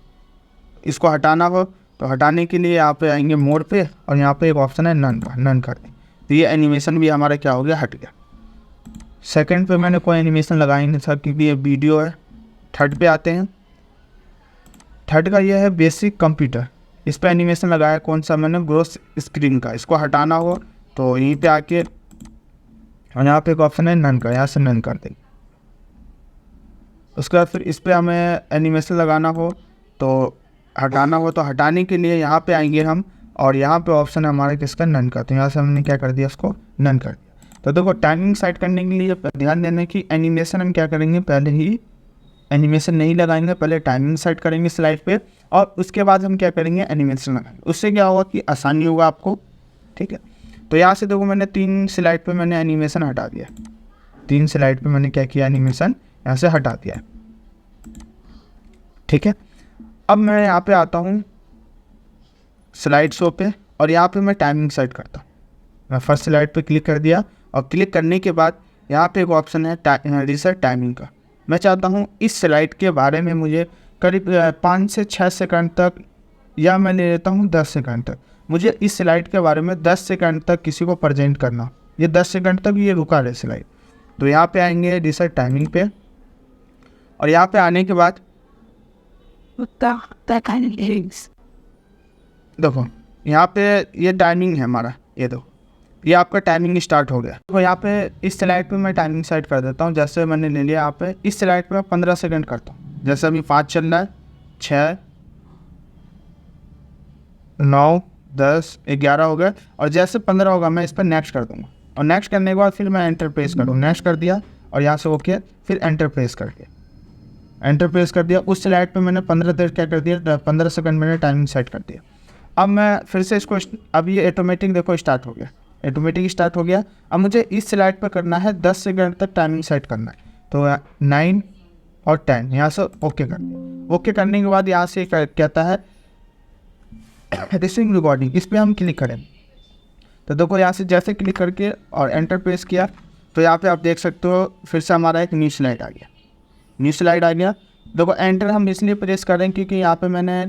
इसको हटाना हो तो हटाने के लिए यहाँ पे आएंगे मोड पे और यहाँ पे एक ऑप्शन है नन का, नन कर दें, तो ये एनिमेशन भी हमारा क्या हो गया, हट गया। सेकंड पे मैंने कोई एनिमेशन लगाया नहीं था क्योंकि ये वीडियो है। थर्ड पे आते हैं, थर्ड का ये है बेसिक कंप्यूटर, इस पर एनिमेशन लगाया कौन सा, मैंने ग्रोथ स्क्रीन का। इसको हटाना हो तो यहीं पे आके और यहाँ पे एक ऑप्शन है नन का, यहाँ से नन कर देंगे। उसके बाद फिर इस पर हमें एनिमेशन लगाना हो तो हटाना हो तो हटाने के लिए यहाँ पे आएंगे हम और यहाँ पे ऑप्शन है हमारा किसका, नन का, तो यहाँ से हमने क्या कर दिया, उसको नन कर दिया। तो देखो टाइमिंग सेट करने के लिए ध्यान देना कि एनिमेशन हम क्या करेंगे, पहले ही एनिमेशन नहीं लगाएंगे, पहले टाइमिंग सेट करेंगे स्लाइड पे और उसके बाद हम क्या करेंगे, एनिमेशन लगाएंगे। उससे क्या होगा कि आसानी होगा आपको। ठीक है, तो यहाँ से देखो मैंने 3 स्लाइड पे मैंने एनिमेशन हटा दिया, 3 स्लाइड पे मैंने क्या किया, एनिमेशन यहाँ से हटा दिया है। ठीक है, अब मैं यहाँ पे आता हूँ स्लाइड शो पे और यहाँ पे मैं टाइमिंग सेट करता हूँ। मैं फर्स्ट स्लाइड पे क्लिक कर दिया और क्लिक करने के बाद यहाँ पे एक ऑप्शन है रीसेट टाइमिंग का। मैं चाहता हूँ इस स्लाइड के बारे में मुझे करीब 5 से 6 सेकंड तक, या मैं ले लेता हूँ 10 सेकंड तक, मुझे इस स्लाइड के बारे में 10 सेकंड तक किसी को प्रेजेंट करना, ये 10 सेकंड तक ये रुका रहे स्लाइड। तो यहाँ पे आएंगे रीसेट टाइमिंग पे और यहाँ पे आने के बाद देखो यहाँ पे ये टाइमिंग है हमारा, ये देखो ये आपका टाइमिंग स्टार्ट हो गया। तो यहाँ पे इस स्लाइड पे मैं टाइमिंग सेट कर देता हूँ। जैसे मैंने ले लिया यहाँ पे इस स्लाइड पे मैं 15 सेकंड करता हूँ। जैसे अभी 5 चल रहा है, 6 9 10 11 हो गए और जैसे 15 होगा मैं इस पर नेक्स्ट कर दूँगा और नेक्स्ट करने के बाद फिर मैं एंटर प्रेस करूँ, नेक्स्ट कर दिया और यहाँ से ओके, फिर एंटर प्रेस कर दिया, एंटर प्रेस कर दिया। उस स्लाइड पे मैंने 15 देर क्या कर दिया, 15 सेकंड मैंने टाइमिंग सेट कर दिया। अब मैं फिर से इसको, अब ये ऑटोमेटिक देखो स्टार्ट हो गया, ऑटोमेटिक स्टार्ट हो गया। अब मुझे इस स्लाइड पे करना है 10 सेकंड तक टाइमिंग सेट करना है, तो 9 और 10 यहाँ से ओके कर दिया। ओके करने के बाद यहाँ से कहता है रिसीविंग रिकॉर्डिंग, इस पर हम क्लिक करें। तो देखो यहाँ से जैसे क्लिक करके और एंटर प्रेस किया तो यहाँ पे आप देख सकते हो फिर से हमारा एक न्यू स्लाइड आ गया, न्यू स्लाइड आ गया। देखो एंटर हम इसलिए प्रेस करें क्योंकि यहाँ पे मैंने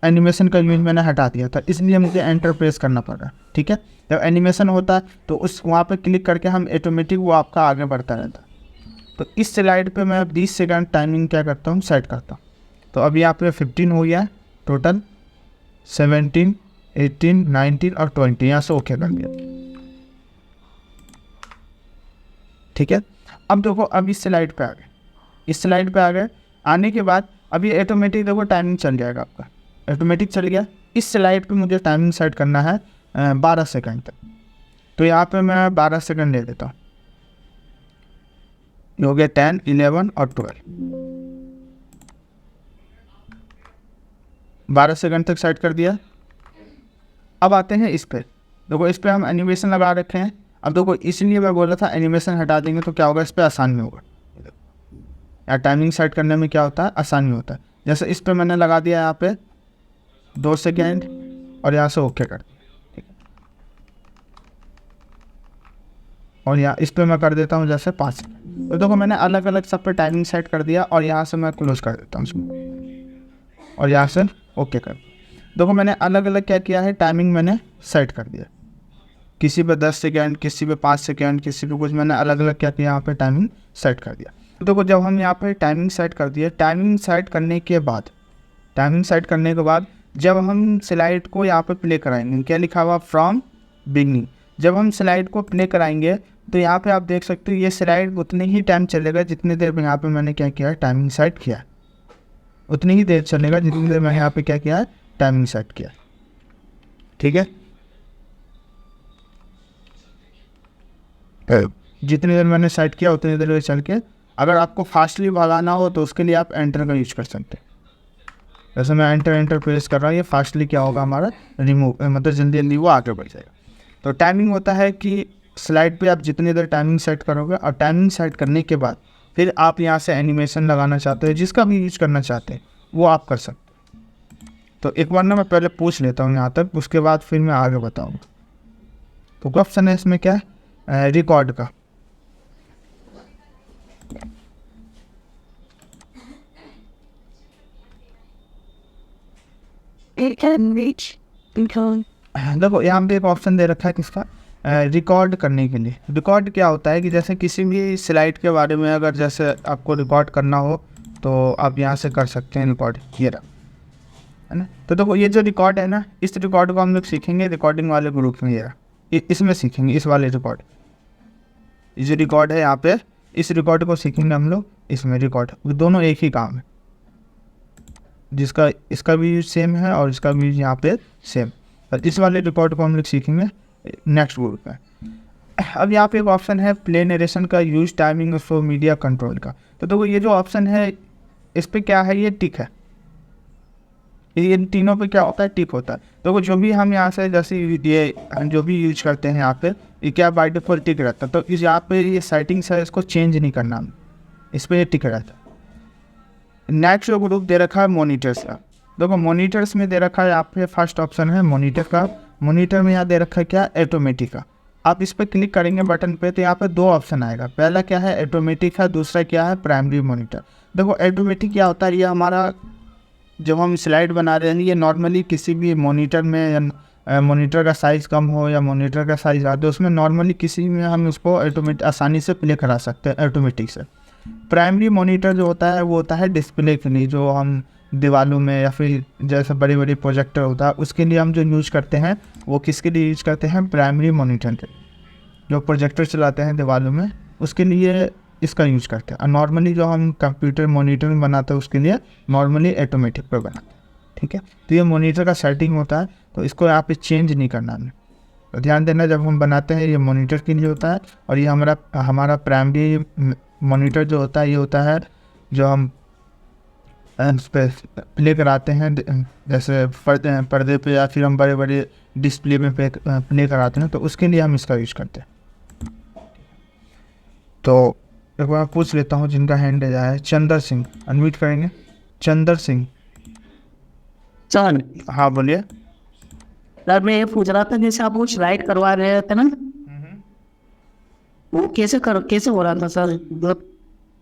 एनिमेशन का यूज मैंने हटा दिया था, इसलिए मुझे एंटर प्रेस करना पड़ रहा है। ठीक है, जब एनिमेशन होता है तो उस वहाँ पे क्लिक करके हम ऑटोमेटिक वो आपका आगे बढ़ता रहता है। तो इस स्लाइड पे मैं 20 सेकंड टाइमिंग क्या करता हूँ, सेट करता हूँ। तो अभी यहाँ पे 15 हो गया टोटल, 17 18 19 और 20 यहाँ से ओके कर दिया। ठीक है। अब देखो, अब इस स्लाइड पे आ गए, इस स्लाइड पे आ गए, आने के बाद अब ये ऑटोमेटिक देखो टाइमिंग चल जाएगा आपका, ऑटोमेटिक चल गया। इस स्लाइड पे मुझे टाइमिंग सेट करना है 12 सेकंड तक, तो यहाँ पे मैं 12 सेकंड ले लेता हूँ। ये हो गया 10, 11 और 12, 12 सेकंड तक सेट कर दिया। अब आते हैं इस पे, देखो इस पे हम एनिमेशन लगा रखे हैं। अब देखो इसलिए मैं बोल रहा था एनिमेशन हटा देंगे तो क्या होगा, इस पे आसानी होगा, या टाइमिंग सेट करने में क्या होता है, आसानी होता है। जैसे इस पे मैंने लगा दिया यहाँ पे 2 सेकेंड और यहाँ से ओके कर दिया, ठीक है। और यहाँ इस पे मैं कर देता हूँ जैसे 5 सेकेंड। तो देखो मैंने अलग अलग सब पे टाइमिंग सेट कर दिया और यहाँ से मैं क्लोज कर देता हूँ उसको और यहाँ से ओके कर। देखो मैंने अलग अलग क्या किया है, टाइमिंग मैंने सेट कर दिया, किसी पे 10 सेकेंड, किसी पे 5 सेकेंड, किसी पे कुछ, मैंने अलग अलग क्या किया यहाँ पे टाइमिंग सेट कर दिया। तो देखो जब हम यहाँ पे टाइमिंग सेट कर दिए, टाइमिंग सेट करने के बाद, टाइमिंग सेट करने के बाद जब हम स्लाइड को यहाँ पे प्ले कराएंगे, क्या लिखा हुआ, फ्रॉम बिगनिंग, जब हम स्लाइड को प्ले कराएंगे तो यहाँ पे आप देख सकते हो ये स्लाइड उतने ही टाइम चलेगा जितनी देर में यहाँ पे मैंने क्या किया है, टाइमिंग सेट किया है। उतनी ही देर चलेगा जितनी देर मैंने यहाँ पे क्या किया है, टाइमिंग सेट किया, ठीक है। जितनी देर मैंने सेट किया उतनी देर चल के, अगर आपको फास्टली भगाना हो तो उसके लिए आप एंटर का यूज कर सकते हैं। जैसे मैं एंटर प्रेस कर रहा हूँ, ये फास्टली क्या होगा हमारा, रिमूव, मतलब जल्दी जल्दी वो आगे बढ़ जाएगा। तो टाइमिंग होता है कि स्लाइड पे आप जितनी देर टाइमिंग सेट करोगे, और टाइमिंग सेट करने के बाद फिर आप यहाँ से एनिमेशन लगाना चाहते हैं, जिसका भी यूज करना चाहते हैं वो आप कर सकते हैं। तो एक बार ना मैं पहले पूछ लेता हूँ यहाँ तक, उसके बाद फिर मैं आगे बताऊँगा। तो ऑप्शन है इसमें क्या है, रिकॉर्ड का। देखो यहाँ पे एक ऑप्शन दे रखा है किसका, रिकॉर्ड करने के लिए। रिकॉर्ड क्या होता है कि जैसे किसी भी स्लाइड के बारे में अगर जैसे आपको रिकॉर्ड करना हो तो आप यहाँ से कर सकते हैं रिकॉर्ड, ये रहा, है ना। तो देखो ये जो रिकॉर्ड है ना, इस रिकॉर्ड को हम लोग सीखेंगे रिकॉर्डिंग वाले ग्रुप में, ये रहा, इसमें सीखेंगे, इस वाले रिकॉर्ड, ये जो रिकॉर्ड है यहाँ पे, इस रिकॉर्ड को सीखेंगे हम लोग इसमें। रिकॉर्ड दोनों एक ही काम है, जिसका इसका भी यूज सेम है और इसका भी यूज यहाँ पे सेम। इस वाले रिकॉर्ड को हम लोग सीखेंगे नेक्स्ट ग्रुप में। अब यहाँ पे एक ऑप्शन है प्ले नरेशन का, use timing for media control का। तो देखो ये जो ऑप्शन है इस पे क्या है, ये टिक है, ये तीनों पे क्या होता है, टिक होता है। देखो जो भी हम यहाँ से जैसे ये जो भी यूज करते हैं यहाँ पे, ये क्या बाय डिफॉल्ट टिक रहता है। तो इस यहाँ पे ये सेटिंग्स है, इसको चेंज नहीं करना, इस पर ये टिक रहता है। नेक्स्ट जो ग्रुप दे रखा है मॉनिटर्स का। देखो मॉनिटर्स में दे रखा है यहाँ पे फर्स्ट ऑप्शन है मॉनिटर का। मॉनिटर में यहाँ दे रखा है क्या, ऑटोमेटिक का। आप इस पर क्लिक करेंगे बटन पे तो यहाँ पे 2 ऑप्शन आएगा, पहला क्या है ऑटोमेटिक है, दूसरा क्या है प्राइमरी मॉनिटर। देखो ऑटोमेटिक क्या होता है, ये हमारा जब हम स्लाइड बना रहे हैं, ये नॉर्मली किसी भी मॉनिटर में, या मॉनिटर का साइज़ कम हो या मॉनिटर का साइज़ ज़्यादा, उसमें नॉर्मली किसी में हम उसको ऑटोमेटिक आसानी से प्ले करा सकते हैं ऑटोमेटिक से। प्राइमरी मॉनिटर जो होता है वो होता है डिस्प्ले के लिए, जो हम दीवारों में या फिर जैसे बड़ी बड़ी प्रोजेक्टर होता है उसके लिए हम जो यूज़ करते हैं, वो किसके लिए यूज़ करते हैं, प्राइमरी मॉनिटर के। जो प्रोजेक्टर चलाते हैं दीवारों में उसके लिए इसका यूज करते हैं। और नॉर्मली जो हम कंप्यूटर मॉनिटर में बनाते हैं उसके लिए नॉर्मली ऑटोमेटिक पर बनाते हैं, ठीक है। तो ये मॉनिटर का सेटिंग होता है, तो इसको यहाँ पे चेंज नहीं करना हमें। तो ध्यान देना, जब हम बनाते हैं ये मॉनिटर के लिए होता है, और ये हमारा प्राइमरी मॉनिटर जो होता है ये होता है जो हम उस पर प्ले कराते हैं, जैसे पर्दे पे या फिर हम बड़े बड़े डिस्प्ले में प्ले कराते हैं, तो उसके लिए हम इसका यूज़ करते हैं। तो एक बार पूछ लेता हूँ जिनका हैंड है चंदर सिंह, अनम्यूट करेंगे। चंदर सिंह, सर हाँ बोलिए। सर मैं ये पूछ रहा था, जैसे आप वो स्लाइड करवा रहे थे ना, वो कैसे हो रहा था सर, मतलब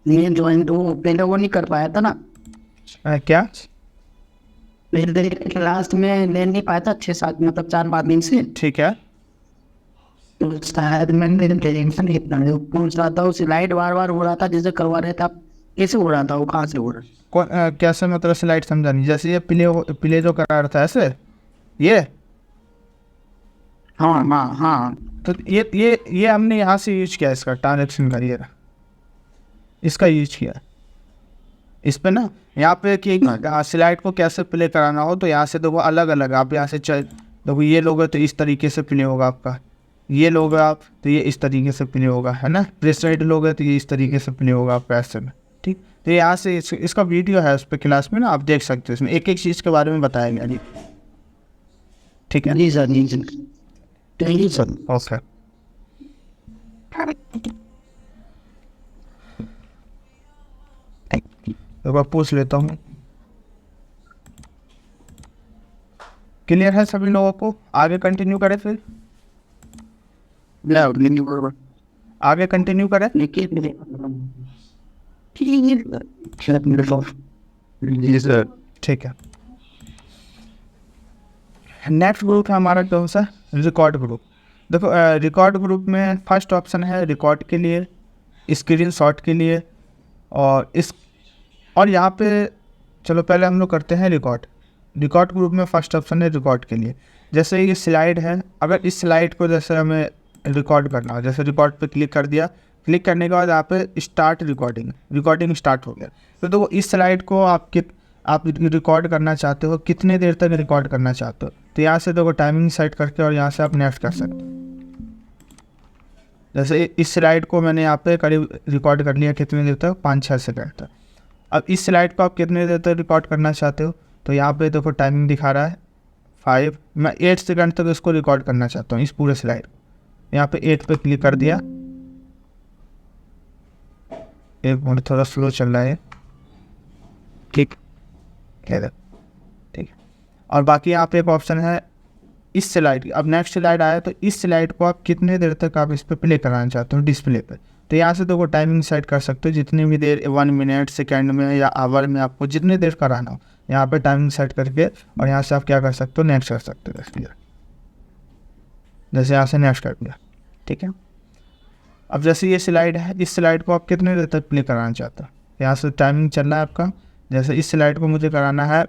ये ज्वाइन वो पहले वो नहीं कर पाया था ना, क्या पहले क्लास में ले नहीं पाया था 6-7 मतलब 4-5 दिन से, ठीक है। तो शायद मैंने टेंशन इतना पूछ रहा था, उस स्लाइड बार बार हो रहा था जैसे करवा रहे थे आप, कैसे हो रहा था वो, कहाँ से हो रहा कैसे मतलब स्लाइड समझा नहीं, जैसे ये प्ले जो करा रहा था ऐसे, ये हाँ हाँ हाँ तो ये हमने यहाँ से यूज किया इसका ट्रांजेक्शन का, ये इसका यूज किया इस पे ना। यहाँ पे कि स्लाइड को कैसे प्ले कराना हो तो यहाँ से देखो अलग अलग आप यहाँ से देखो ये लोगे तो इस तरीके से प्ले होगा आपका, ये लोगे आप तो ये इस तरीके से प्ले होगा, है ना। प्रेस राइट लोगे तो ये इस तरीके से प्ले होगा आपका ऐसे में, ठीक। तो यहाँ से इसका वीडियो है उस पर क्लास में ना, आप देख सकते हो, इसमें एक एक चीज़ के बारे में बताया गया जी, ठीक है जी सर, जी sir, thank you sir. Okay. तो मैं पूछ लेता हूँ, क्लियर है सभी लोगों को? आगे कंटिन्यू करें फिर, आगे कंटिन्यू करें। ठीक है। नेक्स्ट ग्रुप है हमारा कौन सा? Record group. देखो रिकॉर्ड ग्रुप में फर्स्ट ऑप्शन है रिकॉर्ड के लिए, स्क्रीन शॉट के लिए, और यहाँ पे चलो पहले हम लोग करते हैं रिकॉर्ड ग्रुप में फर्स्ट ऑप्शन है रिकॉर्ड के लिए। जैसे ये स्लाइड है, अगर इस स्लाइड को जैसे हमें रिकॉर्ड करना हो, जैसे रिकॉर्ड पे क्लिक कर दिया, क्लिक करने के बाद यहाँ पे स्टार्ट रिकॉर्डिंग स्टार्ट हो गया। तो देखो इस स्लाइड को आप रिकॉर्ड करना चाहते हो, कितने देर तक रिकॉर्ड करना चाहते हो, तो यहाँ से देखो टाइमिंग सेट करके और यहाँ से आप नेक्स्ट कर सकते हो। जैसे इस स्लाइड को मैंने यहाँ पे करीब रिकॉर्ड कर लिया, कितने देर तक? 5-6 सेकंड तक। अब इस स्लाइड को आप कितने देर तक रिकॉर्ड करना चाहते हो, तो यहाँ पे देखो टाइमिंग दिखा रहा है 5, मैं 8 सेकंड तक इसको रिकॉर्ड करना चाहता हूँ, इस पूरे स्लाइड को। यहाँ पे 8 पे क्लिक कर दिया, एक मिनट थोड़ा स्लो चल रहा है, ठीक है, ठीक। और बाकी यहाँ पे एक ऑप्शन है इस स्लाइड, अब नेक्स्ट स्लाइड आया तो इस स्लाइड को आप कितने देर तक आप इस पर प्ले कराना चाहते हो डिस्प्ले पे, तो यहाँ से देखो टाइमिंग सेट कर सकते हो, जितनी भी देर 1 मिनट, सेकेंड में या आवर में आपको जितनी देर कराना हो, यहाँ पे टाइमिंग सेट करके और यहाँ से आप क्या कर सकते हो, नेक्स्ट कर सकते हो। जैसे यहाँ से नेक्स्ट कर दिया, ठीक है। अब जैसे ये स्लाइड है, इस स्लाइड को आप कितने देर तक प्ले कराना चाहते हो, यहाँ से टाइमिंग चल रहा है आपका। जैसे इस स्लाइड को मुझे कराना है,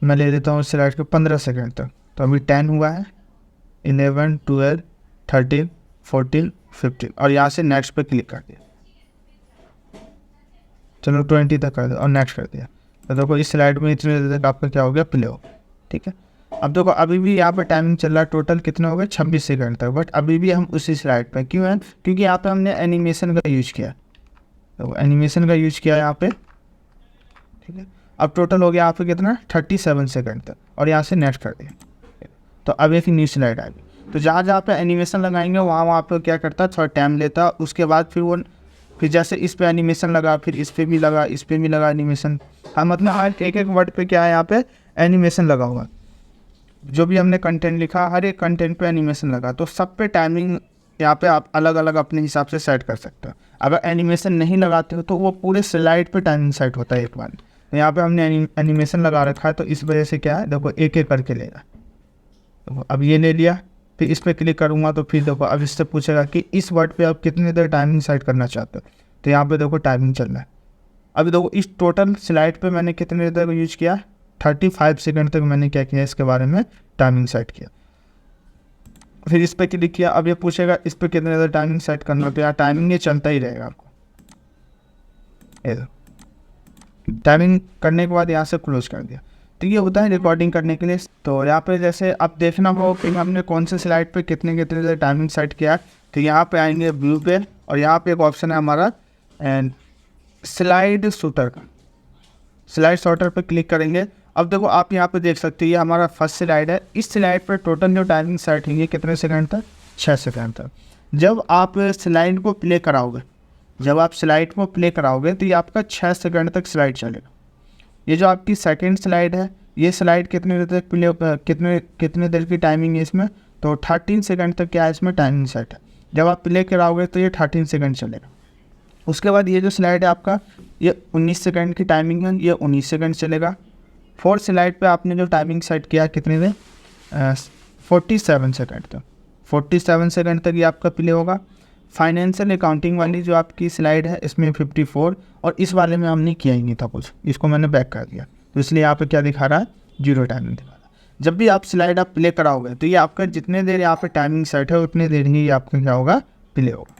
मैं ले लेता हूँ इस स्लाइड को 15 सेकंड तक, तो अभी 10 हुआ है, 11, 12, 13, 14, 15 और यहाँ से नेक्स्ट पे क्लिक कर दिया, चलो 20 तक कर दिया और नेक्स्ट कर दिया। तो देखो इस स्लाइड में इतने देर तक आपका क्या हो गया, प्ले हो, ठीक है। अब देखो अभी भी यहाँ पे टाइमिंग चल रहा है, टोटल कितना हो गया 26 सेकंड तक, बट अभी भी हम उसी स्लाइड पे क्यों है, क्योंकि यहाँ पे हमने एनिमेशन का यूज किया, तो एनिमेशन का यूज किया यहाँ पे, ठीक है। अब टोटल हो गया यहाँ पे कितना 37 सेकंड तक और यहाँ से नेक्स्ट कर दिया। तो अब एक न्यू स्लाइड आ गई, तो जहाँ जहाँ पे एनिमेशन लगाएंगे वहाँ पे क्या करता है, थोड़ा टाइम लेता, उसके बाद फिर जैसे इस पे एनिमेशन लगा, फिर इस पे भी लगा, इस पे भी लगा एनिमेशन। हाँ मतलब हर एक वर्ड पे क्या है यहाँ पे एनिमेशन लगा हुआ, जो भी हमने कंटेंट लिखा हर एक कंटेंट पे एनिमेशन लगा, तो सब पे टाइमिंग यहाँ पे आप अलग अलग अपने हिसाब से सेट कर सकते हो। अगर एनिमेशन नहीं लगाते हो तो वो पूरे स्लाइड पे टाइमिंग सेट होता है एक बार। तो यहाँ पे हमने एनिमेशन लगा रखा है, तो इस वजह से क्या है, देखो एक एक करके लेगा। तो अब ये ले लिया, फिर इस पर क्लिक करूँगा तो फिर देखो अब इससे पूछेगा कि इस वर्ड पे आप कितनी देर टाइमिंग सेट करना चाहते हो, तो यहाँ पे देखो टाइमिंग चल रहा है। अभी देखो इस टोटल स्लाइड पे मैंने कितने देर यूज किया, 35 सेकंड तक मैंने क्या किया, इसके बारे में टाइमिंग सेट किया। फिर इस पर क्लिक किया, अब ये पूछेगा इस पर कितने देर टाइमिंग सेट करना, तो यार टाइमिंग ये चलता ही रहेगा आपको। टाइमिंग करने के बाद यहाँ से क्लोज कर दिया, तो ये होता है रिकॉर्डिंग करने के लिए। तो यहाँ पे जैसे अब देखना हो कि हमने कौन से स्लाइड पे कितने देर टाइमिंग सेट किया, तो यहाँ पे आएंगे व्यू पे, और यहाँ पे एक ऑप्शन है हमारा एंड स्लाइड शूटर का, स्लाइड शॉर्टर पे क्लिक करेंगे। अब देखो आप यहाँ पे देख सकते हो ये हमारा फर्स्ट स्लाइड है, इस स्लाइड पर टोटल जो टाइमिंग सेट होंगे कितने सेकंड तक, 6 सेकंड तक। जब आप स्लाइड को प्ले कराओगे, तो ये आपका 6 सेकंड तक स्लाइड चलेगा। ये जो आपकी सेकंड स्लाइड है, ये स्लाइड कितने देर तक प्ले, कितने देर की टाइमिंग है इसमें, तो 13 सेकंड तक क्या है इसमें टाइमिंग सेट है। जब आप प्ले कराओगे तो ये 13 सेकंड चलेगा। उसके बाद ये जो स्लाइड है आपका, ये 19 सेकंड की टाइमिंग है, ये 19 सेकंड चलेगा। फोर्थ स्लाइड पे आपने जो टाइमिंग सेट किया कितने देर, 47 सेकंड तक, 47 सेकंड तक ये आपका प्ले होगा। फाइनेंशियल अकाउंटिंग वाली जो आपकी स्लाइड है इसमें 54, और इस वाले में हमने किया ही नहीं था कुछ, इसको मैंने बैक कर दिया, तो इसलिए यहाँ पे क्या दिखा रहा है, 0 टाइमिंग दिखा रहा है। जब भी आप स्लाइड आप प्ले कराओगे तो ये आपका जितने देर यहाँ पे टाइमिंग सेट है उतने देर ही आपका क्या होगा, प्ले होगा,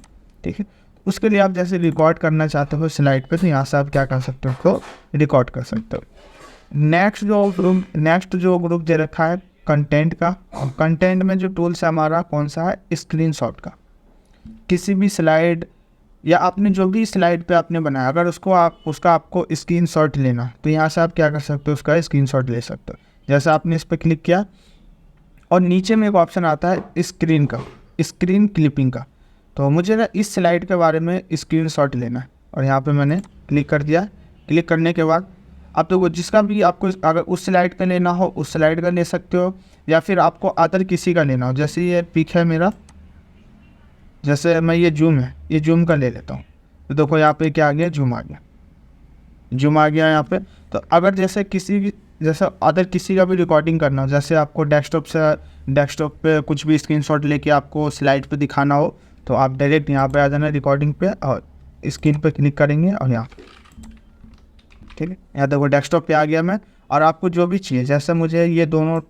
ठीक है। उसके लिए आप जैसे रिकॉर्ड करना चाहते हो स्लाइड पे, तो यहाँ से आप क्या कर सकते हो, तो रिकॉर्ड कर सकते हो। नेक्स्ट जो ग्रुप दे रखा है कंटेंट का, कंटेंट में जो टूल्स है हमारा कौन सा है, स्क्रीनशॉट का। किसी भी स्लाइड या आपने जो भी स्लाइड पे आपने बनाया, अगर उसका आपको स्क्रीनशॉट लेना, तो यहाँ से आप क्या कर सकते हो, उसका स्क्रीनशॉट ले सकते हो। जैसे आपने इस पर क्लिक किया और नीचे में एक ऑप्शन आता है स्क्रीन क्लिपिंग का। तो मुझे ना इस स्लाइड के बारे में स्क्रीनशॉट लेना है और यहाँ पे मैंने क्लिक कर दिया। क्लिक करने के बाद आप तो जिसका भी आपको अगर उस स्लाइड का लेना हो उस स्लाइड का ले सकते हो, या फिर आपको अदर किसी का लेना हो। जैसे ये पिक है मेरा, जैसे मैं ये जूम का ले लेता हूँ, तो देखो यहाँ पे क्या आ गया, जूम आ गया यहाँ पे। तो अगर जैसे अदर किसी का भी रिकॉर्डिंग करना हो, जैसे आपको डेस्कटॉप पे कुछ भी स्क्रीनशॉट लेके आपको स्लाइड पे दिखाना हो, तो आप डायरेक्ट यहाँ पे आ जाना रिकॉर्डिंग पे और स्क्रीन पे क्लिक करेंगे और यहाँ, ठीक है, यहाँ देखो डेस्कटॉप पे आ गया मैं। और आपको जो भी चाहिए, जैसे मुझे ये दोनों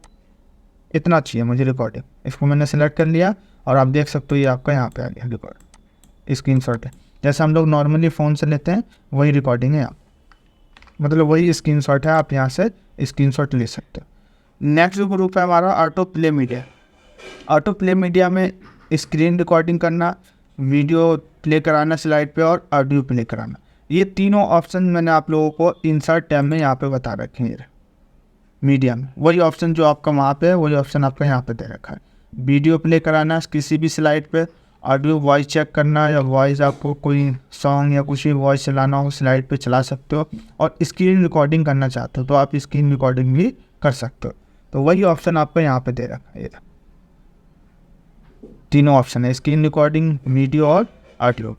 इतना चाहिए मुझे रिकॉर्डिंग, इसको मैंने सेलेक्ट कर लिया और आप देख सकते हो ये आपका यहाँ पे आ गया रिकॉर्ड स्क्रीनशॉट है। जैसे हम लोग नॉर्मली फ़ोन से लेते हैं वही रिकॉर्डिंग है यहाँ, मतलब वही स्क्रीनशॉट है, आप यहाँ से स्क्रीनशॉट ले सकते हो। नेक्स्ट जो ग्रुप है हमारा auto play media. Auto play media में स्क्रीन रिकॉर्डिंग करना, वीडियो प्ले कराना स्लाइड पे और ऑडियो प्ले कराना, ये तीनों ऑप्शन मैंने आप लोगों को इंसर्ट टैब में यहाँ पे बता रखे हैं। मीडिया में वही ऑप्शन जो आपका वहाँ पे है वही ऑप्शन आपका यहाँ पे दे रखा है। वीडियो प्ले कराना किसी भी स्लाइड पे, ऑडियो वॉइस चेक करना या वॉइस आपको कोई सॉन्ग या कुछ भी वॉइस चलाना हो स्लाइड पे चला सकते हो, और स्क्रीन रिकॉर्डिंग करना चाहते हो तो आप स्क्रीन रिकॉर्डिंग भी कर सकते हो। तो वही ऑप्शन आपको यहाँ पे दे रखा है, ये तीनों ऑप्शन है, स्क्रीन रिकॉर्डिंग, वीडियो और ऑडियो।